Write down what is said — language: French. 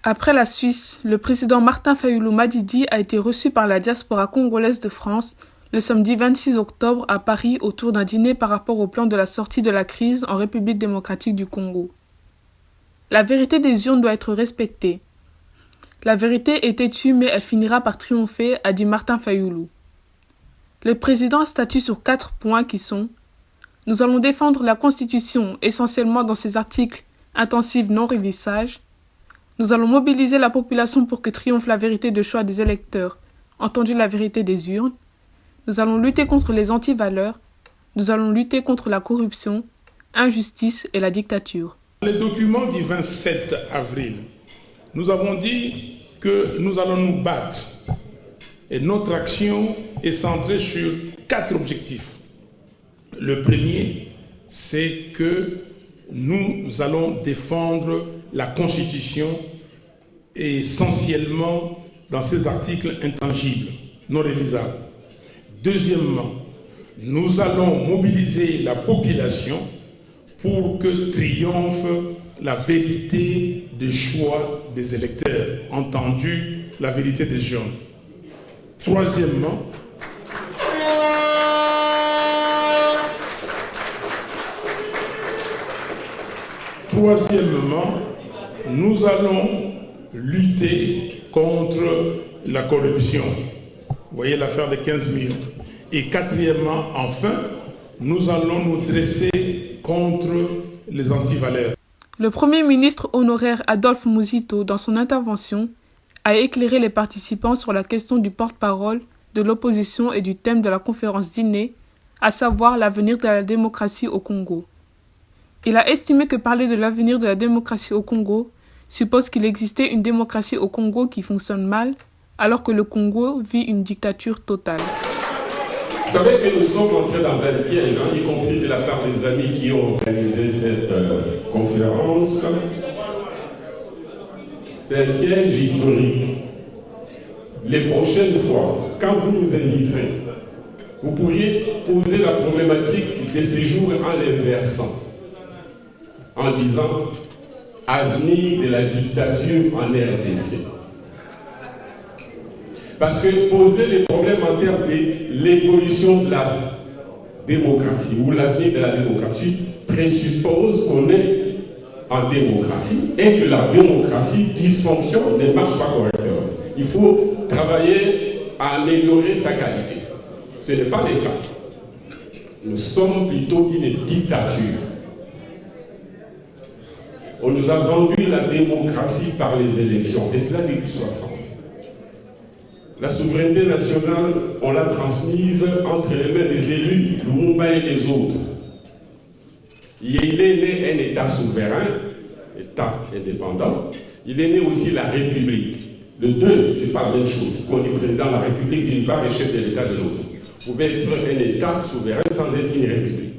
Après la Suisse, le président Martin Fayulu Madidi a été reçu par la diaspora congolaise de France le samedi 26 octobre à Paris autour d'un dîner par rapport au plan de la sortie de la crise en République démocratique du Congo. La vérité des urnes doit être respectée. La vérité est têtue mais elle finira par triompher, a dit Martin Fayulu. Le président statue sur 4 points qui sont: nous allons défendre la Constitution essentiellement dans ses articles intensifs non-révissages. Nous allons mobiliser la population pour que triomphe la vérité de choix des électeurs, entendu la vérité des urnes. Nous allons lutter contre les antivaleurs. Nous allons lutter contre la corruption, injustice et la dictature. Dans les documents du 27 avril, nous avons dit que nous allons nous battre. Et notre action est centrée sur 4 objectifs. Le premier, c'est que nous allons défendre la Constitution et essentiellement dans ses articles intangibles, non révisables. Deuxièmement, nous allons mobiliser la population pour que triomphe la vérité des choix des électeurs, entendu la vérité des gens. Troisièmement, nous allons lutter contre la corruption. Vous voyez l'affaire des 15 millions. Et quatrièmement, enfin, nous allons nous dresser contre les antivaleurs. Le Premier ministre honoraire Adolphe Muzito, dans son intervention, a éclairé les participants sur la question du porte-parole de l'opposition et du thème de la conférence dîner, à savoir l'avenir de la démocratie au Congo. Il a estimé que parler de l'avenir de la démocratie au Congo suppose qu'il existait une démocratie au Congo qui fonctionne mal, alors que le Congo vit une dictature totale. Vous savez que nous sommes entrés dans un piège, y compris de la part des amis qui ont organisé cette conférence. C'est un piège historique. Les prochaines fois, quand vous nous inviterez, vous pourriez poser la problématique des séjours en l'inversant, en disant « avenir de la dictature en RDC ». Parce que poser les problèmes en termes de l'évolution de la démocratie ou l'avenir de la démocratie présuppose qu'on est en démocratie et que la démocratie dysfonctionne, ne marche pas correctement. Il faut travailler à améliorer sa qualité. Ce n'est pas le cas. Nous sommes plutôt une dictature. On nous a vendu la démocratie par les élections, et cela depuis 60. La souveraineté nationale, on l'a transmise entre les mains des élus, Lumumba et les autres. Il est né un État souverain, État indépendant. Il est né aussi la République. Le deux, ce n'est pas la même chose. On est président de la République d'une part et chef de l'État de l'autre. Vous pouvez être un État souverain sans être une République.